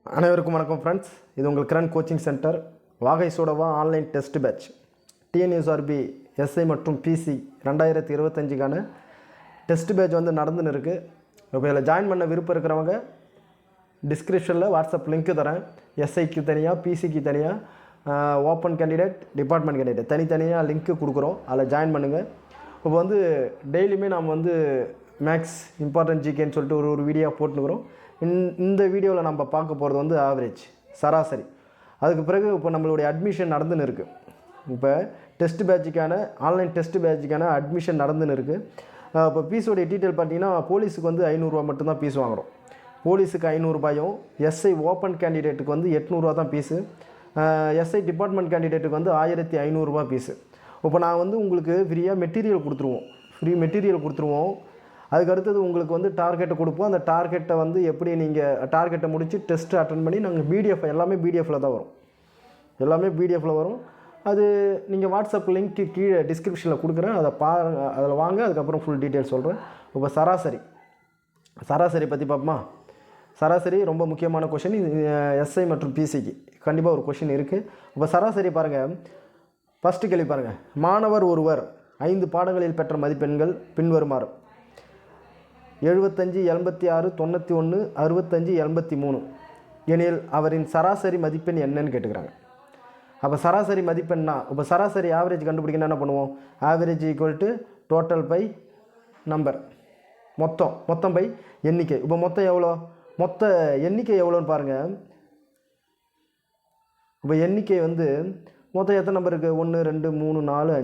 அனைவருக்கும் வணக்கம் ஃப்ரெண்ட்ஸ். இது உங்கள் கிரண் கோச்சிங் சென்டர். வாகை சூடவா online test batch TNUSRB SI மற்றும் பிசி 2025க்கான டெஸ்ட் பேட்ச் வந்து நடந்துன்னு இருக்குது. இப்போ இதில் ஜாயின் பண்ண விருப்பம் இருக்கிறவங்க டிஸ்கிரிப்ஷனில் வாட்ஸ்அப் லிங்க்கு தரேன். எஸ்ஐக்கு தனியாக, பிசிக்கு தனியாக, ஓப்பன் கேண்டிடேட், டிபார்ட்மெண்ட் கேண்டிடேட் தனித்தனியாக லிங்க்கு கொடுக்குறோம். அதில் ஜாயின் பண்ணுங்கள். இப்போ வந்து டெய்லியுமே நாம் வந்து மேக்ஸ் இம்பார்ட்டன்ட் ஜிகேன்னு சொல்லிட்டு ஒரு வீடியோ போட்டுக்கிறோம். இந்த வீடியோவில் நம்ம பார்க்க போகிறது வந்து ஆவரேஜ், சராசரி. அதுக்கு பிறகு இப்போ நம்மளுடைய அட்மிஷன் நடந்துன்னு இருக்குது. இப்போ டெஸ்ட் பேட்சுக்கான ஆன்லைன் டெஸ்ட் பேட்சுக்கான அட்மிஷன் நடந்துன்னு இருக்குது. இப்போ ஃபீஸோடைய டீட்டெயில் பார்த்தீங்கன்னா, போலீஸுக்கு வந்து 500 ரூபா மட்டும்தான் ஃபீஸ் வாங்குகிறோம். போலீஸுக்கு 500 ரூபாயும், எஸ்ஐ ஓப்பன் கேண்டிடேட்டுக்கு வந்து 800 ரூபா தான் ஃபீஸு, எஸ்ஐ டிபார்ட்மெண்ட் கேண்டிடேட்டுக்கு வந்து 1500 ரூபா ஃபீஸு. இப்போ நான் வந்து உங்களுக்கு ஃப்ரீயாக மெட்டீரியல் கொடுத்துருவோம். அதுக்கு அடுத்தது உங்களுக்கு வந்து டார்கெட்டை கொடுப்போம். அந்த டார்கெட்டை வந்து எப்படி நீங்கள் டார்கெட்டை முடித்து டெஸ்ட்டு அட்டன் பண்ணி நாங்கள் பிடிஎஃப் எல்லாமே பிடிஎஃப்பில் தான் வரும். அது நீங்கள் வாட்ஸ்அப் லிங்க்கு கீழே டிஸ்கிரிப்ஷனில் கொடுக்குறேன், அதை பாருங்க, அதில் வாங்க. அதுக்கப்புறம் ஃபுல் டீட்டெயில் சொல்கிறேன். இப்போ சராசரி பற்றி பார்ப்போமா? சராசரி ரொம்ப முக்கியமான கொஷின். எஸ்ஐ மற்றும் பிசிக்கு கண்டிப்பாக ஒரு கொஷின் இருக்குது. இப்போ சராசரி பாருங்கள். ஃபஸ்ட்டு கேள்வி பாருங்கள். மாணவர் ஒருவர் 5 பாடங்களில் பெற்ற மதிப்பெண்கள் பின்வருமாறு: 75, 86, 91, 65, 83 எனில் அவரின் சராசரி மதிப்பெண் என்னன்னு கேட்டுக்கிறாங்க. அப்போ சராசரி மதிப்பெண்ணா, இப்போ சராசரி ஆவரேஜ் கண்டுபிடிக்கணும். என்ன பண்ணுவோம்? Average equal to total by number, மொத்தம் பை எண்ணிக்கை. இப்போ மொத்த எண்ணிக்கை எவ்வளோன்னு பாருங்கள். இப்போ எண்ணிக்கை வந்து மொத்தம் எத்தனை நம்பர் இருக்குது? 1 2 3 4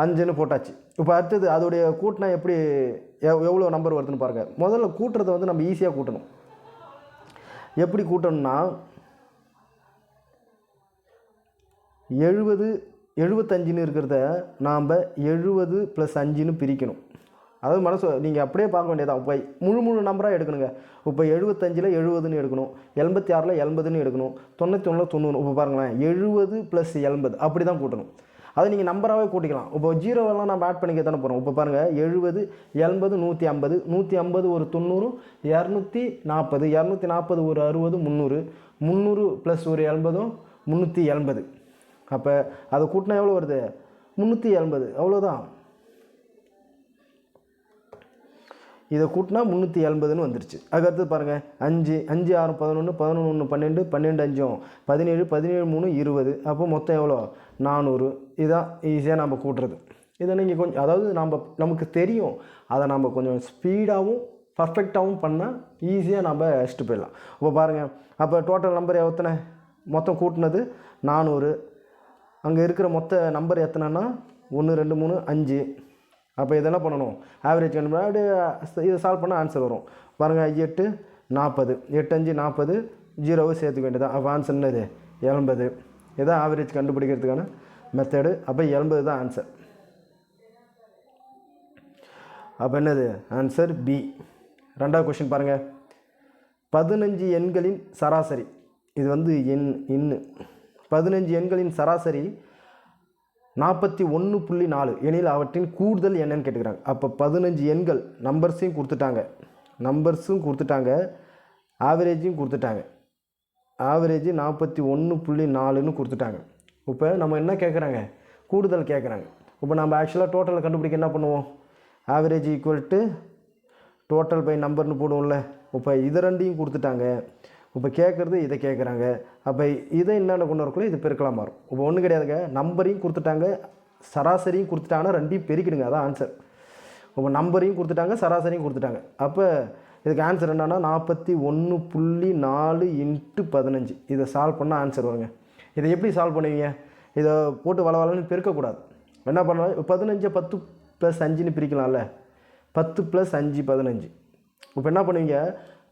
5ன்னு போட்டாச்சு. இப்போ அடுத்தது அதோடைய கூட்டினா எப்படி எவ்வளோ நம்பர் வருதுன்னு பாருங்கள். முதல்ல கூட்டுறதை வந்து நம்ம ஈஸியாக கூட்டணும். எப்படி கூட்டணும்னா, 75ன்னு இருக்கிறத நாம் 70 + 5ன்னு பிரிக்கணும். அதாவது நீங்கள் அப்படியே பார்க்க வேண்டியதான். இப்போ முழு நம்பராக எடுக்கணுங்க. இப்போ 75ல் 70ன்னு எடுக்கணும், 86ல் 80ன்னு எடுக்கணும், 91ல் 90. இப்போ பாருங்களேன், 70 + 80 அப்படி தான் கூட்டணும். அதை நீங்கள் நம்பராகவே கூட்டிக்கலாம். இப்போ ஜீரோவெல்லாம் நம்ம ஆட் பண்ணிக்க தானே போகிறோம். இப்போ பாருங்கள், 70, 80, 150, 150 ஒரு 90, 240, 240 ஒரு 60, 300, 300 + ஒரு 80, 380. அப்போ அதை கூட்டினா எவ்வளோ வருது? 380. அவ்வளோதான். இதை கூட்டினா 380ன்னு வந்துருச்சு. அதுக்கடுத்து பாருங்கள், 5, 5 6 11, 11 1 12, 12 5 17, 17 3 20. அப்போ மொத்தம் எவ்வளோ? 400. இதுதான் ஈஸியாக நம்ம கூட்டுறது. இதை நீங்கள் கொஞ்சம், அதாவது நமக்கு தெரியும், அதை நம்ம கொஞ்சம் ஸ்பீடாகவும் பர்ஃபெக்டாகவும் பண்ணால் ஈஸியாக நம்ம அடிச்சுட்டு போயிடலாம். இப்போ பாருங்கள், அப்போ டோட்டல் நம்பர் எத்தனை? மொத்தம் கூட்டினது 400. அங்கே இருக்கிற மொத்த நம்பர் எத்தனைன்னா 1 2 3 5. அப்போ இதெல்லாம் பண்ணணும், ஆவரேஜ் கண்டுபிடி. இதை சால்வ் பண்ணால் ஆன்சர் வரும். பாருங்கள், 8 40, 8 5 40, 0வை சேர்த்துக்க வேண்டியதான். அப்போ ஆன்சர் என்னது? 80. இதுதான் ஆவரேஜ் கண்டுபிடிக்கிறதுக்கான மெத்தடு. அப்போ 80 தான் ஆன்சர். அப்போ என்னது ஆன்சர்? பி. ரெண்டாவது கொஸ்டின் பாருங்கள். 15 எண்களின் சராசரி. இது வந்து 15 எண்களின் சராசரி 41.4 எனில் அவற்றின் கூடுதல் என்னன்னு கேட்டுக்கிறாங்க. அப்போ 15 எண்கள் நம்பர்ஸையும் கொடுத்துட்டாங்க, ஆவரேஜையும் கொடுத்துட்டாங்க. ஆவரேஜ் 41.4ன்னு கொடுத்துட்டாங்க. இப்போ நம்ம என்ன கேட்குறாங்க? கூடுதல் கேட்குறாங்க. இப்போ நம்ம ஆக்சுவலாக டோட்டலை கண்டுபிடிக்க என்ன பண்ணுவோம்? Average equal to total by நம்பர்னு போடுவோம்ல. இப்போ இதை ரெண்டையும் கொடுத்துட்டாங்க. இப்போ கேட்குறது இதை கேட்குறாங்க. அப்போ இதை என்னென்ன கொண்டு வரக்குள்ள இது பெருக்கலாம் மாறும். இப்போ ஒன்றும் கிடையாதுங்க, நம்பரையும் கொடுத்துட்டாங்க, சராசரியும் கொடுத்துட்டாங்கன்னா ரெண்டையும் பெருக்கிடுங்க, அதான் ஆன்சர். இப்போ நம்பரையும் கொடுத்துட்டாங்க, சராசரியும் கொடுத்துட்டாங்க. அப்போ இதுக்கு ஆன்சர் என்னன்னா 41.4 × 15. இதை சால்வ் பண்ணால் ஆன்சர் வருங்க. இதை எப்படி சால்வ் பண்ணுவீங்க? இதை போட்டு வளவலன்னு பெருக்கக்கூடாது. என்ன பண்ணலாம்? 15 10 + 5ன்னு பிரிக்கலாம்ல. 10 + 5 15. இப்போ என்ன பண்ணுவீங்க?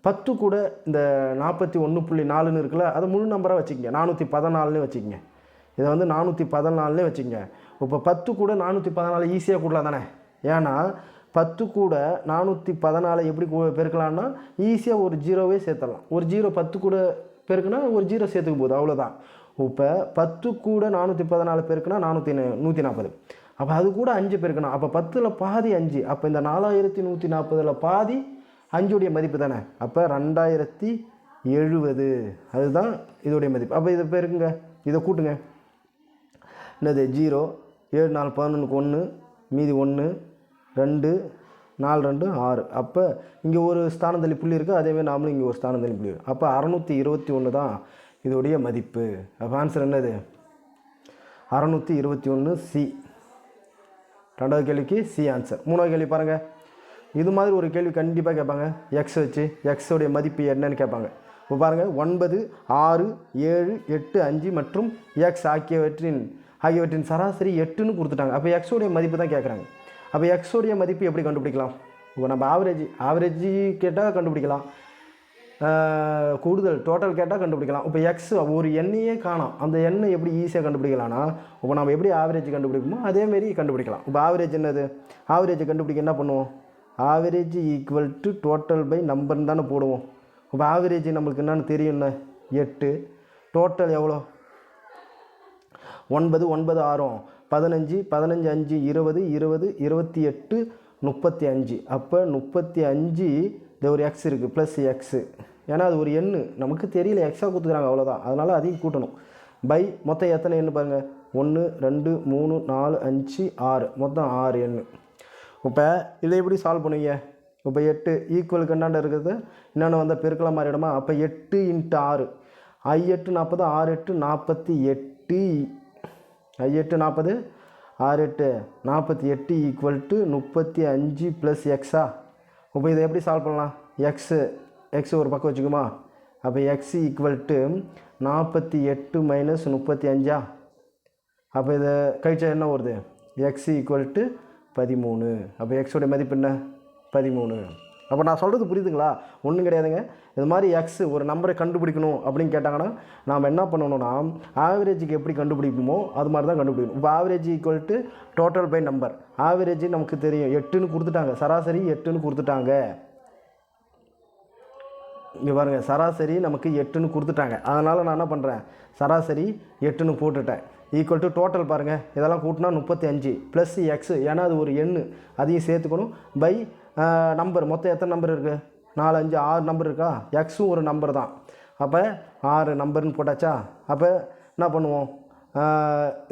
10 கூட இந்த 41.4ன்னு இருக்குல்ல, அதை முழு நம்பராக வச்சுக்கோங்க, 414ன்னு வச்சுக்கோங்க. இதை வந்து 414ன்னு வச்சுக்கோங்க. இப்போ 10 கூட 414 ஈஸியாக கூடலாம் தானே? ஏன்னா 10 கூட 414 எப்படி பெருக்கலாம்னா, ஈஸியாக ஒரு 0வே சேர்த்துடலாம். ஒரு 0 10 கூட பெருக்குனா ஒரு 0 சேர்த்துக்கும் போது அவ்வளோதான். இப்போ 10 கூட 414 பெருக்குனா 140. அப்போ அது கூட 5 பெருக்கணும். அப்போ 10ல் பாதி 5. அப்போ இந்த 4140ல் பாதி 5உடைய மதிப்பு தானே. அப்போ 2000 70 அதுதான் இதோடைய மதிப்பு. அப்போ இதை பேருக்குங்க, இதை கூட்டுங்க. என்னது 0 7 4 11க்கு 1 மீதி 1 2 4 2 6. அப்போ இங்கே ஒரு ஸ்தானந்தள்ளி புள்ளி இருக்குது, அதேமாதிரி நாமளும் இங்கே ஒரு ஸ்தானந்தள்ளி புள்ளி இருக்குது. அப்போ 621 தான் இதோடைய மதிப்பு. அப்போ ஆன்சர் என்னது 621 சி. ரெண்டாவது கேள்விக்கு சி ஆன்சர். மூணாவது கேள்வி பாருங்கள். இது மாதிரி ஒரு கேள்வி கண்டிப்பாக கேட்பாங்க. எக்ஸ் வச்சு எக்ஸோடைய மதிப்பு என்னன்னு கேட்பாங்க. இப்போ பாருங்கள் 9 6 7 8 5 மற்றும் எக்ஸ் ஆகியவற்றின் சராசரி 8ன்னு கொடுத்துட்டாங்க. அப்போ எக்ஸோடைய மதிப்பு தான் கேட்குறாங்க. அப்போ எக்ஸோடைய மதிப்பு எப்படி கண்டுபிடிக்கலாம்? இப்போ நம்ம ஆவரேஜ் கேட்டால் கண்டுபிடிக்கலாம், கூடுதல் டோட்டல் கேட்டால் கண்டுபிடிக்கலாம். இப்போ எக்ஸ் ஒரு எண்ணையே காணோம், அந்த எண்ணை எப்படி ஈஸியாக கண்டுபிடிக்கலாம்னா இப்போ நம்ம எப்படி ஆவரேஜ் கண்டுபிடிக்குமோ அதேமாரி கண்டுபிடிக்கலாம். இப்போ ஆவரேஜ் என்னது? ஆவரேஜை கண்டுபிடிக்க என்ன பண்ணுவோம்? Average equal to total by நம்பர்னு தானே போடுவோம். இப்போ ஆவரேஜ் நம்மளுக்கு என்னென்னு தெரியும்ல 8, டோட்டல் எவ்வளோ 9 9 6 15 15 5 20 20 28 35. அப்போ 35 இது ஒரு எக்ஸ் இருக்குது ப்ளஸ் எக்ஸு, ஏன்னா அது ஒரு எண்ணு நமக்கு தெரியல, எக்ஸாக கொடுத்துக்கிறாங்க அவ்வளோதான், அதனால் அதையும் கூட்டணும். பை மொத்தம் எத்தனை எண்ணு பாருங்கள் 1 2 3 4 5 6 மொத்தம் 6 எண்ணு. இப்போ இதை எப்படி சால்வ் பண்ணுவீங்க? இப்போ 8 ஈக்குவலுக்கு என்னாண்ட இருக்கிறது என்னென்ன வந்தால் பெருக்கலாம் மாறிடுமா? அப்போ 8 × 6 I8 40 6 8 48 I8 40 6 8 48 equal to 35 plus எக்ஸா. இப்போ இதை எப்படி சால்வ் பண்ணலாம்? எக்ஸ் ஒரு பக்கம் வச்சுக்குமா? அப்போ எக்ஸ் ஈக்குவல் டு 48 மைனஸ் 35. அப்போ இதை கழிச்சா என்ன வருது? X equal to 13. அப்போ எக்ஸோடைய மதிப்பு என்ன? 13. அப்போ நான் சொல்கிறது புரியுதுங்களா? ஒன்றும் கிடையாதுங்க. இது மாதிரி எக்ஸ் ஒரு நம்பரை கண்டுபிடிக்கணும் அப்படின்னு கேட்டாங்கன்னா நாம் என்ன பண்ணணும்னா ஆவரேஜுக்கு எப்படி கண்டுபிடிப்போமோ அது மாதிரி தான் கண்டுபிடிக்கணும். இப்போ average equal to total by number. Average நமக்கு தெரியும் 8ன்னு கொடுத்துட்டாங்க, சராசரி 8ன்னு கொடுத்துட்டாங்க. இங்கே பாருங்கள், சராசரி நமக்கு 8ன்னு கொடுத்துட்டாங்க, அதனால் நான் என்ன பண்ணுறேன் சராசரி 8ன்னு போட்டுட்டேன். ஈக்குவல் டு டோட்டல் பாருங்கள், இதெல்லாம் கூட்டினா 35 ப்ளஸ் எக்ஸு, ஏன்னா அது ஒரு எண்ணு அதையும் சேர்த்துக்கணும். பை நம்பர் மொத்தம் எத்தனை நம்பர் இருக்குது? 4 5 6 நம்பர் இருக்கா? எக்ஸும் ஒரு நம்பர் தான், அப்போ 6 நம்பர்னு போட்டாச்சா? அப்போ என்ன பண்ணுவோம்?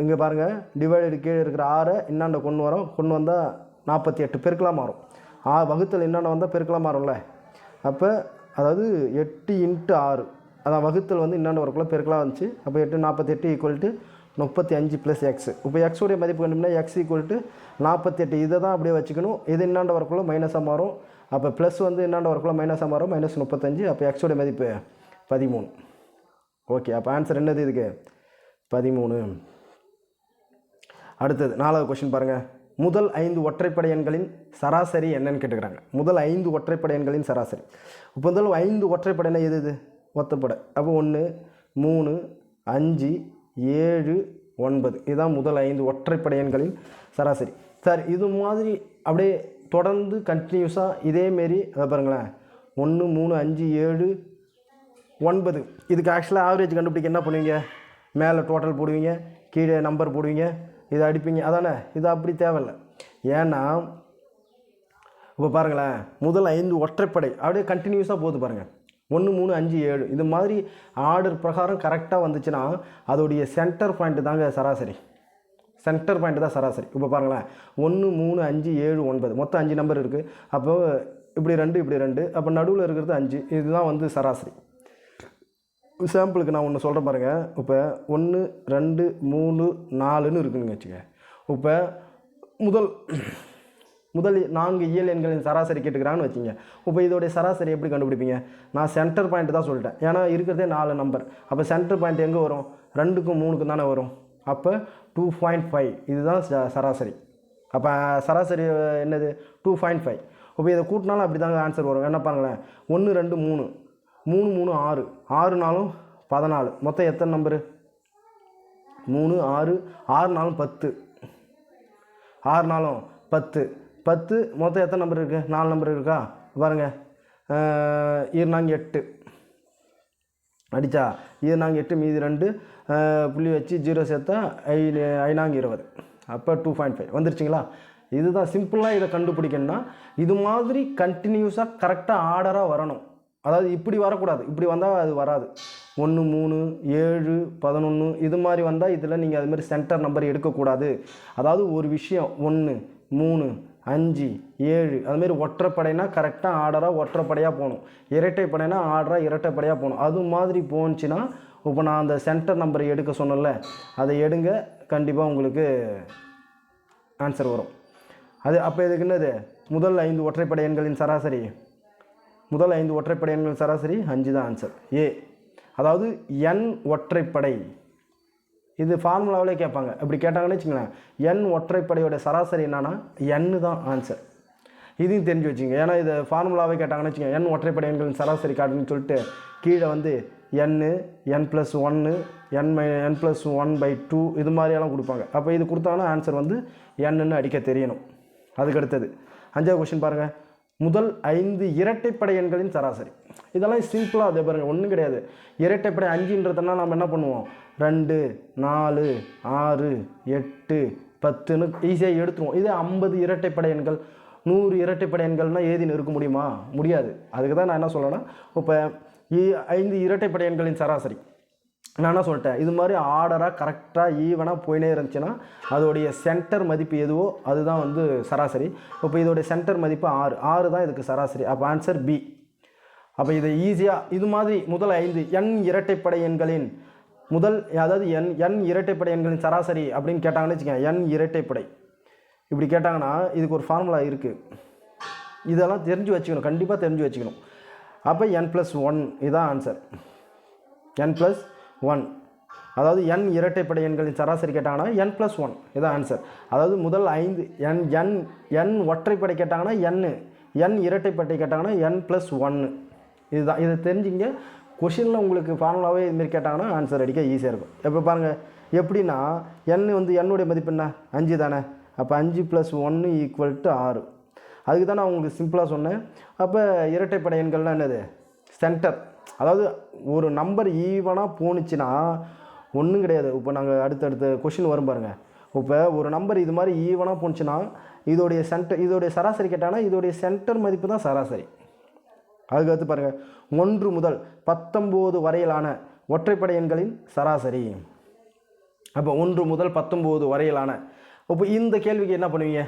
இங்கே பாருங்கள், டிவைடடு கீழே இருக்கிற 6 இன்னாண்ட கொண்டு வந்தால் 48 பெருக்கலாம் மாறும். வகுத்தல் என்னென்ன வந்தால் பெருக்கலாம் மாறும்ல. அப்போ அதாவது 8 × 6 அதான் வகுத்தல் வந்து இன்னாண்ட வரக்குள்ள பெருக்கலாம் வந்துச்சு. அப்போ 8 48 ஈக்குவல் டு 35 ப்ளஸ் எக்ஸ். இப்போ எக்ஸோடைய மதிப்பு கண்டுபிடினா எக்ஸ் ஈக்குவல் டு 48. இதை தான் அப்படியே வச்சுக்கணும். இது இன்னாண்ட வரக்குள்ள மைனஸாக மாறும். அப்போ ப்ளஸ் வந்து இன்னாண்ட வரக்குள்ள மைனஸாக மாறும், மைனஸ் 35. அப்போ எக்ஸோடைய மதிப்பு 13. ஓகே, அப்போ ஆன்சர் என்னது இதுக்கு? 13. அடுத்தது 4வது கொஸ்டின் பாருங்கள். முதல் 5 ஒற்றைப்படை எண்களின் சராசரி என்னன்னு கேட்டுக்கிறாங்க. முதல் 5 ஒற்றைப்படை எண்களின் சராசரி. இப்போ முதல் 5 ஒற்றைப்படைனா எது? ஒத்தப்படை. அப்போ 1 3 5 7 9 இதுதான் முதல் 5 ஒற்றைப்படை எண்களின் சராசரி. சார் இது மாதிரி அப்படியே தொடர்ந்து கண்டினியூஸாக இதேமாரி அதை பாருங்களேன் 1 3 5 7 9. இதுக்கு ஆக்சுவலாக ஆவரேஜ் கண்டுபிடிக்க என்ன பண்ணுவீங்க? மேலே டோட்டல் போடுவீங்க, கீழே நம்பர் போடுவீங்க, இதை அடிப்பீங்க, அதானே? இது அப்படி தேவையில்லை. ஏன்னா இப்போ பாருங்களேன், முதல் 5 ஒற்றைப்படை அப்படியே கண்டினியூஸாக போகுது பாருங்கள். 1 3 5 7 இது மாதிரி ஆர்டர் பிரகாரம் கரெக்டாக வந்துச்சுன்னா அதோடைய சென்டர் பாயிண்ட் தாங்க சராசரி. சென்டர் பாயிண்ட் தான் சராசரி. இப்போ பாருங்களேன் 1 3 5 7 9 மொத்தம் 5 நம்பர் இருக்குது. அப்போ இப்படி 2 இப்படி 2, அப்போ நடுவில் இருக்கிறது 5. இதுதான் வந்து சராசரி. சாம்பிளுக்கு நான் ஒன்று சொல்கிறேன் பாருங்கள். இப்போ 1 2 3 4ன்னு இருக்குதுன்னு வச்சுக்க. இப்போ முதல் 4 இயல் எண்களின் சராசரி கேட்டுக்கிறான்னு வச்சுங்க. இப்போ இதோடைய சராசரி எப்படி கண்டுபிடிப்பீங்க? நான் சென்டர் பாயிண்ட் தான் சொல்லிட்டேன், ஏன்னா இருக்கிறதே 4 நம்பர். அப்போ சென்டர் பாயிண்ட் எங்கே வரும்? 2க்கும் 3க்கும் தானே வரும். அப்போ 2.5 இதுதான் சராசரி. அப்போ சராசரி என்னது? 2.5. இப்போ இதை கூட்டினாலும் அப்படி தாங்க ஆன்சர் வரும். என்ன பாருங்களேன், 1 2 3 3 3 6 6 4 14 மொத்தம் எத்தனை நம்பரு? 3 6 6 4 10 6 4 10 10 மொத்தம் எத்தனை நம்பர் இருக்குது? 4 நம்பர் இருக்கா? பாருங்கள், 2 8 அடித்தா 2 மீதி 2 புள்ளி வச்சு 0 சேர்த்தா 20. அப்போ 2.5 வந்துருச்சுங்களா? இதுதான் சிம்பிளாக. இதை கண்டுபிடிக்கணும்னா இது மாதிரி கண்டினியூஸாக கரெக்டாக ஆர்டராக வரணும். அதாவது இப்படி வரக்கூடாது, இப்படி வந்தால் அது வராது. 1 3 7 11 இது மாதிரி வந்தால் இதில் நீங்கள் அது மாதிரி சென்டர் நம்பர் எடுக்கக்கூடாது. அதாவது ஒரு விஷயம் 1 3 5 7 அதுமாரி ஒற்றைப்படைனா கரெக்டாக ஆர்டராக ஒற்றைப்படையாக போகணும். இரட்டைப்படைனா ஆர்டராக இரட்டைப்படையாக போகணும். அது மாதிரி போணுச்சுன்னா இப்போ நான் அந்த சென்டர் நம்பரை எடுக்க சொன்னல, அதை எடுங்க, கண்டிப்பாக உங்களுக்கு ஆன்சர் வரும். அது அப்போ இதுக்கு என்னது, முதல் 5 ஒற்றைப்படை எண்களின் சராசரி, முதல் 5 ஒற்றைப்படை எண்களின் சராசரி 5 தான் ஆன்சர் ஏ. அதாவது n ஒற்றைப்படை, இது ஃபார்முலாவிலே கேட்பாங்க. இப்படி கேட்டாங்கன்னு வச்சுங்களேன், n ஒற்றைப்படையோட சராசரி என்னன்னா n தான் ஆன்சர். இதையும் தெரிஞ்சு வச்சுங்க. ஏன்னா இதை ஃபார்முலாவே கேட்டாங்கன்னு வச்சுக்கோங்க, n ஒற்றைப்படை எண்களின் சராசரி காட்டுன்னு சொல்லிட்டு கீழே வந்து n n+1 n+1/2 இது மாதிரியெல்லாம் கொடுப்பாங்க. அப்போ இது கொடுத்தாங்கன்னா ஆன்சர் வந்து என்னன்னு அடிக்க தெரியணும். அதுக்கு அடுத்தது 5வது கொஸ்டின் பாருங்கள். முதல் 5 இரட்டைப்படை எண்களின் சராசரி. இதெல்லாம் சிம்பிளாக அதே பாருங்கள், ஒன்றும் கிடையாது. இரட்டைப்படை 5ன்றதுனா நம்ம என்ன பண்ணுவோம், 2 4 6 8 10ன்னு ஈஸியாக எடுத்துருவோம். இதே 50 இரட்டைப்படை எண்கள் 100 இரட்டைப்படை எண்கள்னால் ஏதின்னு இருக்க முடியுமா? முடியாது. அதுக்கு தான் நான் என்ன சொல்கிறேன்னா, இப்போ 5 இரட்டைப்படை எண்களின் சராசரி நான் என்ன சொல்லிட்டேன், இது மாதிரி ஆர்டராக கரெக்டாக ஈவனாக போயினே இருந்துச்சுன்னா அதோடைய சென்டர் மதிப்பு எதுவோ அதுதான் வந்து சராசரி. இப்போ இதோடைய சென்டர் மதிப்பு 6 தான் இதுக்கு சராசரி. அப்போ ஆன்சர் பி. அப்போ இதை ஈஸியாக இது மாதிரி முதல் 5 n இரட்டைப்படை எண்களின் முதல், அதாவது n இரட்டைப்படை எண்களின் சராசரி அப்படின்னு கேட்டாங்கன்னு வச்சுக்கோங்க, n இரட்டைப்படை இப்படி கேட்டாங்கன்னா இதுக்கு ஒரு ஃபார்முலா இருக்குது. இதெல்லாம் தெரிஞ்சு வச்சுக்கணும், கண்டிப்பாக தெரிஞ்சு வச்சுக்கணும். அப்போ n+1 இதுதான் ஆன்சர். n+1, அதாவது n இரட்டைப்படை எண்களின் சராசரி கேட்டாங்கன்னா n+1 இதுதான் ஆன்சர். அதாவது முதல் 5 n ஒற்றைப்படை கேட்டாங்கன்னா n இரட்டைப்படை கேட்டாங்கன்னா n+1 இதுதான். இதை தெரிஞ்சுங்க. கொஷினில் உங்களுக்கு ஃபார்முலாவே இதுமாரி கேட்டாங்கன்னா ஆன்சர் அடிக்க ஈஸியாக இருக்கும். இப்போ பாருங்கள் எப்படின்னா, n வந்து என்னுடைய மதிப்பு என்ன 5 தானே, அப்போ 5+1 = 6. அதுக்கு தான் நான் உங்களுக்கு சிம்பிளாக சொன்னேன். அப்போ இரட்டைப்படை எண்கள்லாம் என்னது, சென்டர். அதாவது ஒரு நம்பர் ஈவனாக போணுச்சுன்னா ஒன்றும் கிடையாது. இப்போ நாங்கள் அடுத்தடுத்த கொஷின் வரும் பாருங்கள். இப்போ ஒரு நம்பர் இது மாதிரி ஈவனாக போணுச்சுன்னா இதோடைய சென்டர், இதோடைய சராசரி கேட்டாங்கன்னா இதோடைய சென்டர் மதிப்பு தான் சராசரி. அதுக்கடுத்து பாருங்கள், 1 முதல் 19 வரையிலான ஒற்றைப்படை எண்களின் சராசரி. அப்போ 1 முதல் 19 வரையிலான, இப்போ இந்த கேள்விக்கு என்ன பண்ணுவீங்க,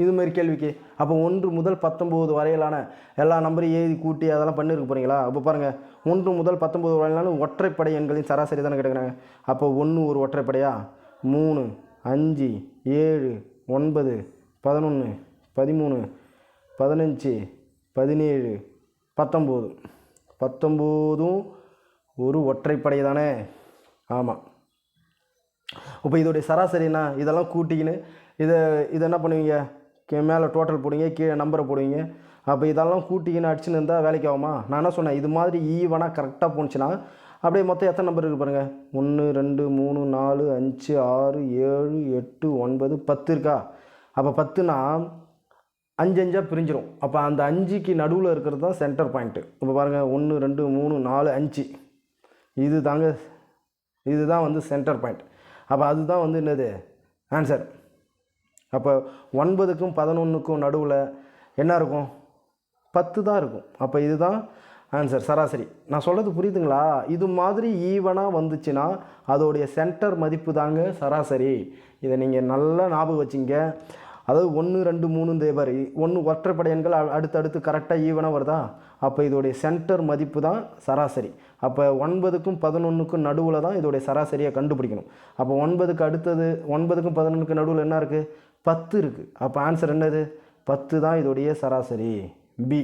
இதுமாரி கேள்விக்கு அப்போ 1 முதல் 19 வரையிலான எல்லா நம்பரையும் எழுதி கூட்டி அதெல்லாம் பண்ணிருக்க போகிறீங்களா? அப்போ பாருங்கள், 1 முதல் 19 வரையிலான ஒற்றைப்படை எண்களின் சராசரி தானே கேட்குறாங்க. அப்போ 1 ஒரு ஒற்றைப்படையா, 3 5 7 9 11 13 15 17 19 19ம் ஒரு ஒற்றைப்படை தானே. ஆமாம். இப்போ இதோடைய சராசரினா இதெல்லாம் கூட்டிக்கின்னு இதை என்ன பண்ணுவீங்க, மேலே டோட்டல் போடுவீங்க, கீழே நம்பரை போடுவீங்க. அப்போ இதெல்லாம் கூட்டிக்கின்னு அடிச்சுன்னு இருந்தால் வேலைக்கு ஆகுமா? நான் என்ன சொன்னேன், இது மாதிரி ஈவனாக கரெக்டாக போணுச்சுன்னா அப்படியே மொத்தம் எத்தனை நம்பர் இருக்குது பாருங்கள், 1 2 3 4 5 6 7 8 9 10 இருக்கா? அப்போ 10னா 5 5ஆக பிரிஞ்சிடும். அப்போ அந்த 5க்கு நடுவில் இருக்கிறது தான் சென்டர் பாயிண்ட்டு. இப்போ பாருங்கள் 1 2 3 4 5 இதுதான் வந்து சென்டர் பாயிண்ட். அப்போ அதுதான் வந்து என்னது ஆன்சர். அப்போ 9க்கும் 11க்கும் நடுவில் என்ன இருக்கும், 10 தான் இருக்கும். அப்போ இதுதான் ஆன்சர், சராசரி. நான் சொல்கிறது புரியுதுங்களா? இது மாதிரி ஈவனாக வந்துச்சுன்னா அதோடைய சென்டர் மதிப்பு தாங்க சராசரி. இதை நீங்கள் நல்லா ஞாபகம் வச்சிங்க. அதாவது 1 2 3 இந்த மாதிரி 1 ஒற்றைப்படை எண்கள் அடுத்தடுத்து கரெக்டாக ஈவனாக வருதா, அப்போ இதோடைய சென்டர் மதிப்பு தான் சராசரி. அப்போ 9க்கும் 11க்கும் நடுவில் தான் இதோடைய சராசரியை கண்டுபிடிக்கணும். அப்போ 9க்கு அடுத்தது 9க்கும் 11க்கும் நடுவில் என்ன இருக்குது, 10 இருக்குது. அப்போ ஆன்சர் என்னது, 10 தான் இதோடைய சராசரி, பி.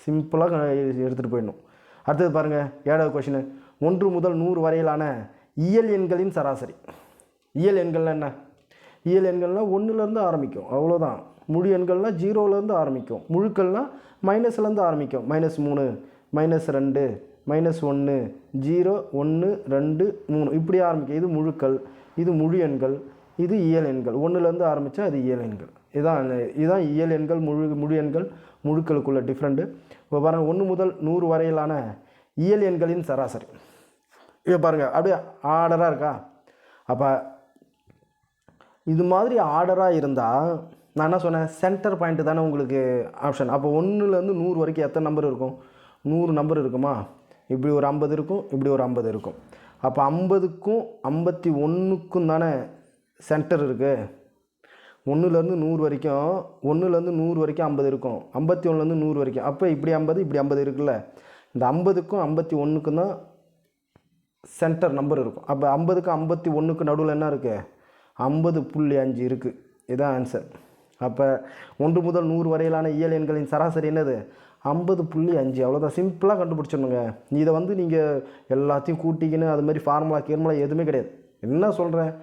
சிம்பிளாக எடுத்துகிட்டு போயிடணும். அடுத்தது பாருங்கள் 7வது கொஷின். 1 முதல் 100 வரையிலான இயல் எண்களின் சராசரி. இயல் எண்கள்லாம் என்ன, இயல் எண்கள்னால் 1லேருந்து ஆரம்பிக்கும், அவ்வளோதான். முழு எண்கள்னால் 0லேருந்து ஆரம்பிக்கும், முழுக்கள்னால் மைனஸ்லேருந்து ஆரம்பிக்கும். -3 -2 -1 0 1 2 3 இப்படி ஆரம்பிக்கும். இது முழுக்கள், இது முழு எண்கள், இது இயல் எண்கள். 1லேருந்து ஆரம்பித்தா அது இயல் எண்கள். இதுதான் இயல் எண்கள், முழு எண்கள், முழுக்களுக்குள்ள டிஃப்ரெண்ட்டு. இப்போ பாருங்கள் 1 முதல் 100 வரையிலான இயல் எண்களின் சராசரி. இப்போ பாருங்கள் அப்படியே ஆர்டராக இருக்கா? அப்போ இது மாதிரி ஆர்டராக இருந்தால் நான் என்ன சொன்னேன், சென்டர் பாயிண்ட்டு தானே உங்களுக்கு ஆப்ஷன். அப்போ 1லேருந்து 100 வரைக்கும் எத்தனை நம்பர் இருக்கும், 100 நம்பர் இருக்குமா, இப்படி ஒரு 50 இருக்கும், இப்படி ஒரு 50 இருக்கும். அப்போ 50க்கும் 51க்கும் தானே சென்டர் இருக்குது. 1லேருந்து 100 வரைக்கும், 1லேருந்து 100 வரைக்கும் 50 இருக்கும், 51லேருந்து 100 வரைக்கும். அப்போ இப்படி 50 இப்படி 50 இருக்குல்ல, இந்த 50க்கும் 51க்கும் தான் சென்டர் நம்பர் இருக்கும். அப்போ 50க்கும் 51க்கு நடுவில் என்ன இருக்குது, 50.5 இருக்குது. இதுதான் ஆன்சர். அப்போ 1 முதல் 100 வரையிலான இயல் எண்களின் சராசரி என்னது, 50.5. அவ்வளோதான், சிம்பிளாக கண்டுபிடிச்சிடணுங்க. இதை வந்து நீங்கள் எல்லாத்தையும் கூட்டிக்கின்னு அது மாதிரி ஃபார்முலா கீர்முலா எதுவுமே கிடையாது. என்ன சொல்கிறேன்,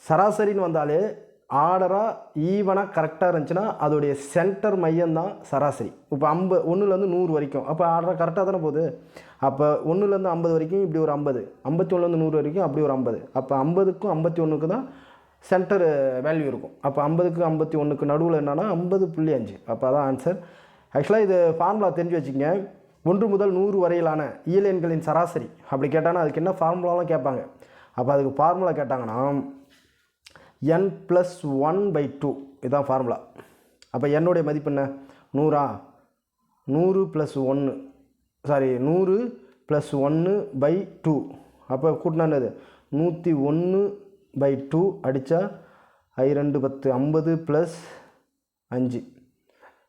சராசரின்னு வந்தாலே ஆர்டராக ஈவனாக கரெக்டாக இருந்துச்சுன்னா அதோடைய சென்டர் மையம்தான் சராசரி. இப்போ 1லேருந்து 100 வரைக்கும் அப்போ ஆர்டராக கரெக்டாக தானே போகுது. அப்போ 1லேருந்து 50 வரைக்கும் இப்படி ஒரு 50, 51லேருந்து 100 வரைக்கும் அப்படி ஒரு 50. அப்போ 50க்கும் 51க்கு தான் சென்டர் வேல்யூ இருக்கும். அப்போ 50க்கு 51க்கு நடுவில் என்னன்னா 50.5. அப்போ அதான் ஆன்சர். ஆக்சுவலாக இது ஃபார்முலா தெரிஞ்சு வச்சுக்கங்க. 1 முதல் 100 வரையிலான இயல் எண்களின் சராசரி அப்படி கேட்டாங்கன்னா அதுக்கு என்ன ஃபார்முலாலாம் கேட்பாங்க. அப்போ அதுக்கு ஃபார்முலா கேட்டாங்கன்னா n+1/2 இதுதான் ஃபார்முலா. அப்போ என்னுடைய மதிப்பு என்ன, 100 100 + 1 சாரி 100 + 1/2. அப்போ கூட்டினா என்னது 101/2 அடித்தா 2 10 50 + 5.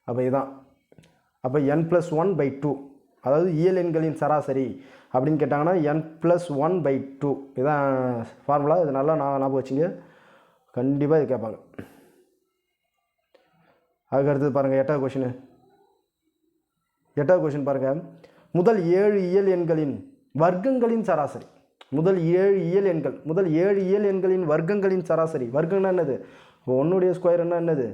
அப்போ இதுதான். அப்போ n+1/2 அதாவது இயல் எண்களின் சராசரி அப்படின்னு கேட்டாங்கன்னா n+1/2 இதுதான் ஃபார்முலா. இது நல்லா ஞாபகம் வச்சுங்க, கண்டிப்பாக இது கேட்பாங்க. அதுக்கு அடுத்தது பாருங்கள், 8வது கொஷின். 8வது கொஷின் பாருங்கள், முதல் 7 இயல் எண்களின் வர்க்கங்களின் சராசரி. முதல் 7 இயல் எண்களின் வர்க்கங்களின் சராசரி. வர்க்கம்னா என்னது, 1உடைய ஸ்கொயர் என்னது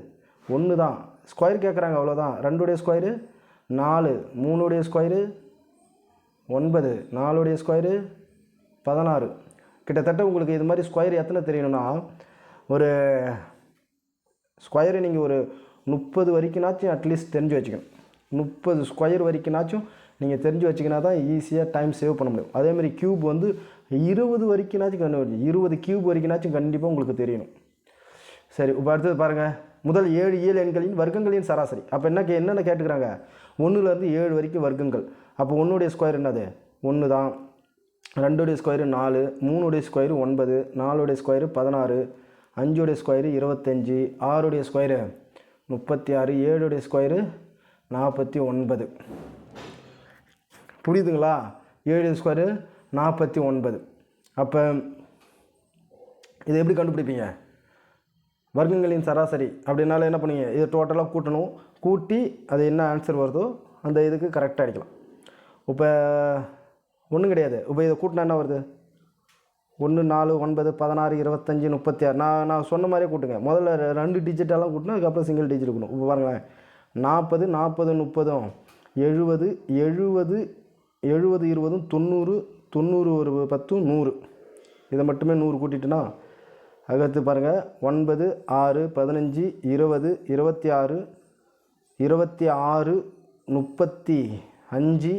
1 தான், ஸ்கொயர் கேட்குறாங்க அவ்வளோதான். 2உடைய ஸ்கொயரு 4, 3உடைய ஸ்கொயரு 9, 4உடைய ஸ்கொயரு 16. கிட்டத்தட்ட உங்களுக்கு இது மாதிரி ஸ்கொயர் எத்தனை தெரியணும்னா, ஒரு ஸ்கொயரு நீங்கள் ஒரு 30 வரைக்கும்னாச்சும் அட்லீஸ்ட் தெரிஞ்சு வச்சுக்கணும். 30 ஸ்கொயர் வரைக்கும்னாச்சும் நீங்கள் தெரிஞ்சு வச்சிங்கன்னா தான் ஈஸியாக டைம் சேவ் பண்ண முடியும். அதேமாதிரி க்யூப் வந்து 20 வரைக்கும்னாச்சும் 20 க்யூப் வரைக்கும்னாச்சும் கண்டிப்பாக உங்களுக்கு தெரியணும். சரி, இப்போ அடுத்தது பாருங்கள், முதல் 7 இயல் எண்களின் வர்க்கங்களின் சராசரி. அப்போ என்னென்ன கேட்டுக்கிறாங்க, 1லேருந்து 7 வரைக்கும் வர்க்கங்கள். அப்போ 1உடைய ஸ்கொயர் என்னது 1 தான், 2உடைய ஸ்கொயரு 4, 3உடைய ஸ்கொயரு 9, 4உடைய ஸ்கொயரு 16, 5உடைய ஸ்கொயரு 25, 6உடைய ஸ்கொயரு 36, 7உடைய ஸ்கொயரு 49. புரியுதுங்களா, 7 ஸ்கொயரு 49. அப்போ இதை எப்படி கண்டுபிடிப்பீங்க, வர்க்கங்களின் சராசரி அப்படின்னால என்ன பண்ணுவீங்க, இதை டோட்டலாக கூட்டணும், கூட்டி அது என்ன ஆன்சர் வருதோ அந்த இதுக்கு கரெக்டாக அடிக்கலாம். இப்போ ஒன்றும் கிடையாது, இப்போ இதை கூட்டினா என்ன வருது, 1 4 9 16 25 36. நான் சொன்ன மாதிரியே கூட்டுங்க. முதல்ல 2 டிஜிட்டெல்லாம் கூட்டணும், அதுக்கப்புறம் சிங்கிள் டிஜிட் இருக்கணும். இப்போ பாருங்களேன், 40 40 30 70 70 70 20 90 90 ஒரு 10 100. இதை மட்டுமே 100 கூட்டிட்டுனா அதுக்கடுத்து பாருங்கள், 9 6 15 20 26 26 35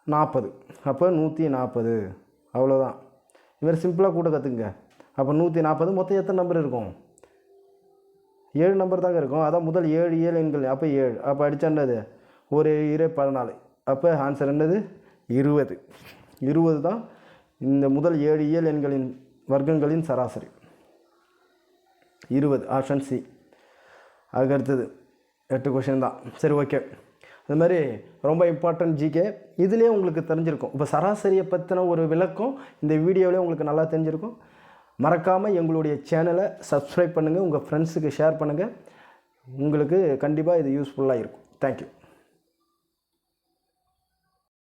40. அப்போ 140. அவ்வளோதான். இவர் சிம்பிளாக கூட கற்றுக்குங்க. அப்போ 140 மொத்தம் எத்தனை நம்பர் இருக்கும், 7 நம்பர் தாங்க இருக்கும். அதான் முதல் 7 இயல் எண்கள். அப்போ 7, அப்போ அடித்தா என்னது, ஒரு 14. அப்போ ஆன்சர் என்னது 20. 20 தான் இந்த முதல் 7 இயல் எண்களின் வர்க்கங்களின் சராசரி. 20 ஆப்ஷன் சி. அதுக்கு அடுத்தது 8 கொஷின் தான். சரி, ஓகே. அது மாதிரி ரொம்ப இம்பார்ட்டன்ட் ஜிகே இதுலேயே உங்களுக்கு தெரிஞ்சிருக்கும். இப்போ சராசரியை பற்றின ஒரு விளக்கம் இந்த வீடியோவிலே உங்களுக்கு நல்லா தெரிஞ்சிருக்கும். மறக்காமல் எங்களுடைய சேனலை சப்ஸ்கிரைப் பண்ணுங்கள், உங்கள் ஃப்ரெண்ட்ஸுக்கு ஷேர் பண்ணுங்கள். உங்களுக்கு கண்டிப்பாக இது யூஸ்ஃபுல்லாக இருக்கும். தேங்க்யூ.